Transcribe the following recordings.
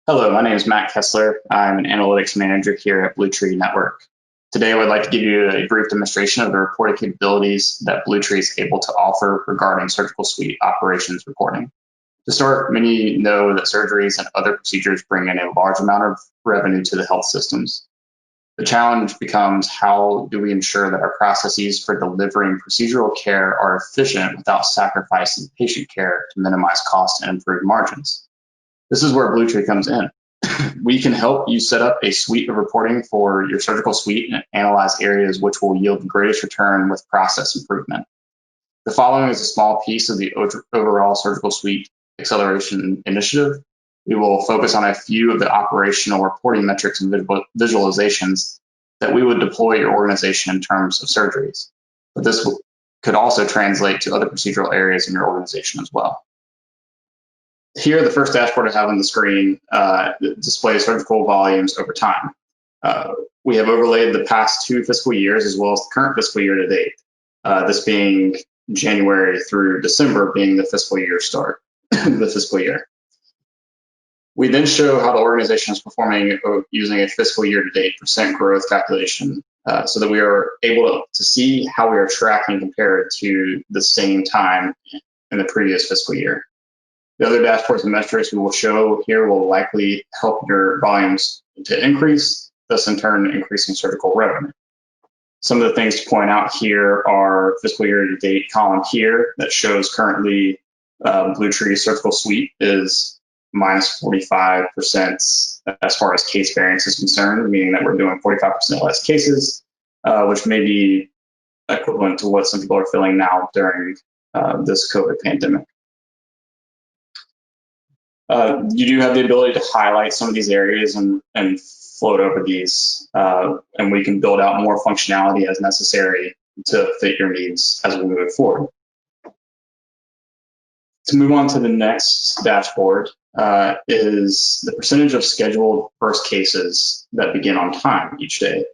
Hello, my name is Matt Kessler. I'm an analytics manager here at Bluetree Network. Today, I would like to give you a brief demonstration of the reporting capabilities that Bluetree is able to offer regarding surgical suite operations reporting. To start, many know that surgeries and other procedures bring in a large amount of revenue to the health systems. The challenge becomes, how do we ensure that our processes for delivering procedural care are efficient without sacrificing patient care to minimize costs and improve margins? This is where Bluetree comes in. We can help you set up a suite of reporting for your surgical suite and analyze areas which will yield the greatest return with process improvement. The following is a small piece of the overall surgical suite acceleration initiative. We will focus on a few of the operational reporting metrics and visualizations that we would deploy your organization in terms of surgeries. But this could also translate to other procedural areas in your organization as well. Here, the first dashboard I have on the screen displays surgical volumes over time. We have overlaid the past 2 fiscal years as well as the current fiscal year to date, this being January through December being the fiscal year start, the fiscal year. We then show how the organization is performing using a fiscal year to date % growth calculation so that we are able to see how we are tracking compared to the same time in the previous fiscal year. The other dashboards and metrics we will show here will likely help your volumes to increase, thus in turn increasing surgical revenue. Some of the things to point out here are fiscal year to date column here that shows currently Bluetree surgical suite is minus 45% as far as case variance is concerned, meaning that we're doing 45% less cases, which may be equivalent to what some people are feeling now during this COVID pandemic. You do have the ability to highlight some of these areas and float over these, and we can build out more functionality as necessary to fit your needs as we move forward. To move on to the next dashboard is the percentage of scheduled first cases that begin on time each day.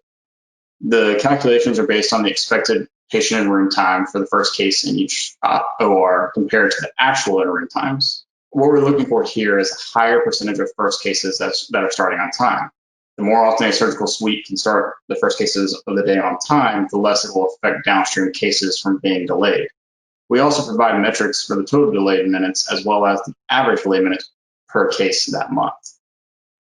The calculations are based on the expected patient in room time for the first case in each OR compared to the actual in room times. What we're looking for here is a higher percentage of first cases that are starting on time. The more often a surgical suite can start the first cases of the day on time, the less it will affect downstream cases from being delayed. We also provide metrics for the total delayed minutes as well as the average delay minutes per case that month.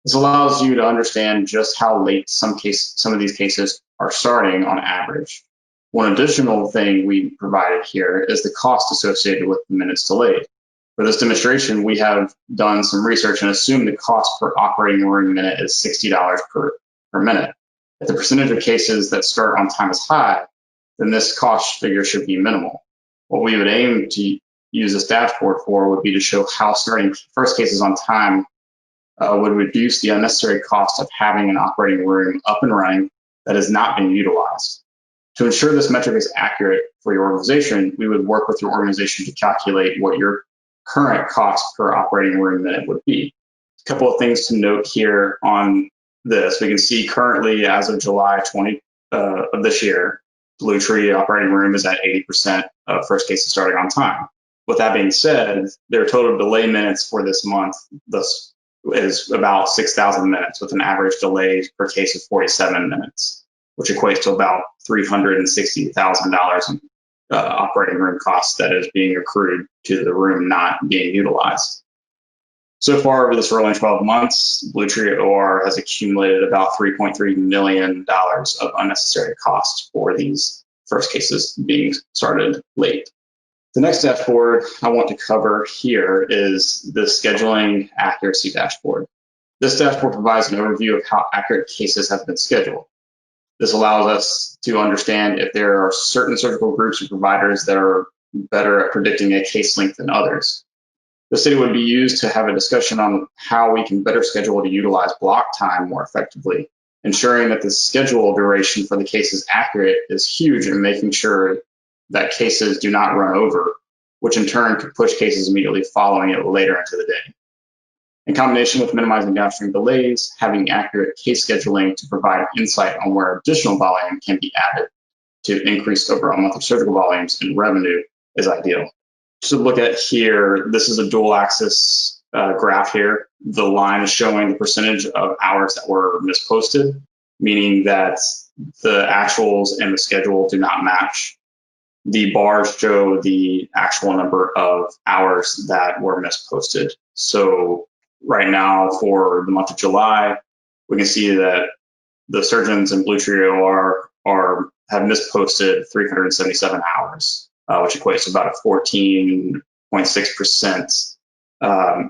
This allows you to understand just how late some of these cases are starting on average. One additional thing we provided here is the cost associated with the minutes delayed. For this demonstration, we have done some research and assumed the cost per operating room minute is $60 per minute. If the percentage of cases that start on time is high, then this cost figure should be minimal. What we would aim to use this dashboard for would be to show how starting first cases on time would reduce the unnecessary cost of having an operating room up and running that has not been utilized. To ensure this metric is accurate for your organization, we would work with your organization to calculate what your current cost per operating room minute would be. A couple of things to note here on this. We can see currently as of July 20 of this year, Bluetree operating room is at 80% of first cases starting on time. With that being said, their total delay minutes for this month is about 6,000 minutes with an average delay per case of 47 minutes, which equates to about $360,000 in operating room costs that is being accrued to the room not being utilized. So far over this rolling 12 months, Bluetree OR has accumulated about $3.3 million of unnecessary costs for these first cases being started late. The next dashboard I want to cover here is the scheduling accuracy dashboard. This dashboard provides an overview of how accurate cases have been scheduled. This allows us to understand if there are certain surgical groups or providers that are better at predicting a case length than others. This data would be used to have a discussion on how we can better schedule to utilize block time more effectively. Ensuring that the schedule duration for the case is accurate is huge in making sure that cases do not run over, which in turn could push cases immediately following it later into the day. In combination with minimizing downstream delays, having accurate case scheduling to provide insight on where additional volume can be added to increase overall monthly surgical volumes and revenue is ideal. To look at here, this is a dual axis graph here, the line is showing the percentage of hours that were misposted, meaning that the actuals and the schedule do not match. The bars show the actual number of hours that were misposted. So right now for the month of July, we can see that the surgeons in Bluetree OR have misposted 377 hours, which equates to about a 14.6%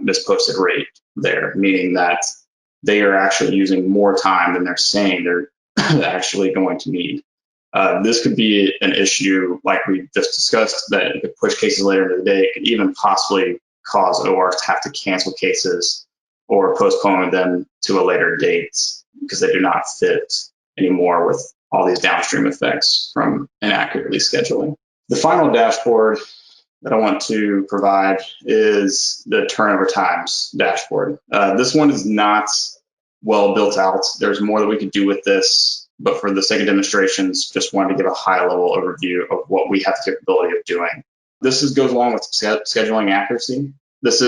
misposted rate there, meaning that they are actually using more time than they're saying they're actually going to need. This could be an issue, like we just discussed, that could push cases later into the day. It could even possibly cause ORs to have to cancel cases or postpone them to a later date because they do not fit anymore with all these downstream effects from inaccurately scheduling. The final dashboard that I want to provide is the turnover times dashboard. This one is not well built out. There's more that we could do with this, but for the sake of demonstrations, just wanted to give a high level overview of what we have the capability of doing. This goes along with scheduling accuracy. This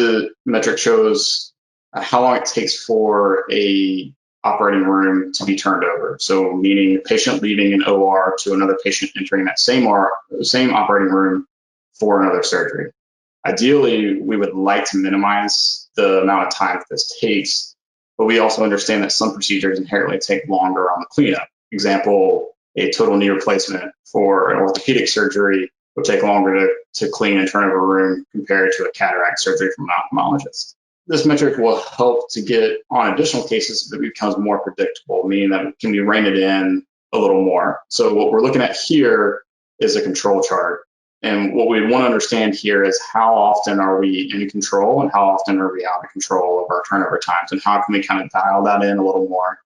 metric shows how long it takes for a operating room to be turned over. So meaning a patient leaving an OR to another patient entering that same operating room for another surgery. Ideally, we would like to minimize the amount of time that this takes, but we also understand that some procedures inherently take longer on the cleanup. Example, a total knee replacement for an orthopedic surgery would take longer to clean and turn over a room compared to a cataract surgery from an ophthalmologist. This metric will help to get on additional cases that becomes more predictable, meaning that it can be reined in a little more. So what we're looking at here is a control chart. And what we want to understand here is how often are we in control and how often are we out of control of our turnover times, and how can we kind of dial that in a little more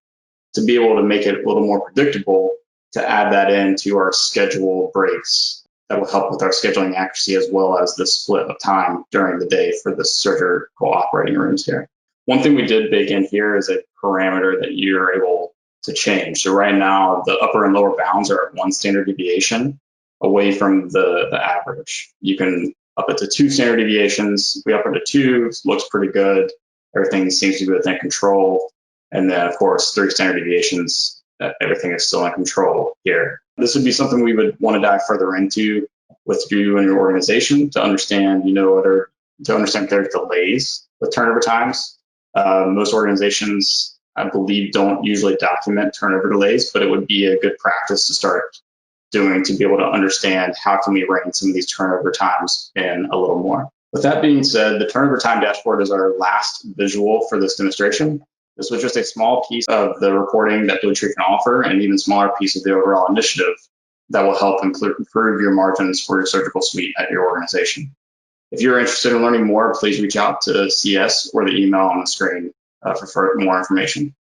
to be able to make it a little more predictable, to add that into our schedule breaks that will help with our scheduling accuracy as well as the split of time during the day for the surgical operating rooms here. One thing we did bake in here is a parameter that you're able to change. So right now, the upper and lower bounds are at 1 standard deviation away from the average. You can up it to 2 standard deviations. If we up it to 2, looks pretty good. Everything seems to be within control. And then, of course, 3 standard deviations, everything is still in control here. This would be something we would want to dive further into with you and your organization to understand, to understand if there's delays with turnover times. Most organizations, I believe, don't usually document turnover delays, but it would be a good practice to start doing to be able to understand how can we rein some of these turnover times in a little more. With that being said, the turnover time dashboard is our last visual for this demonstration. This was just a small piece of the reporting that Bluetree can offer, and an even smaller piece of the overall initiative that will help improve your margins for your surgical suite at your organization. If you're interested in learning more, please reach out to CS or the email on the screen for more information.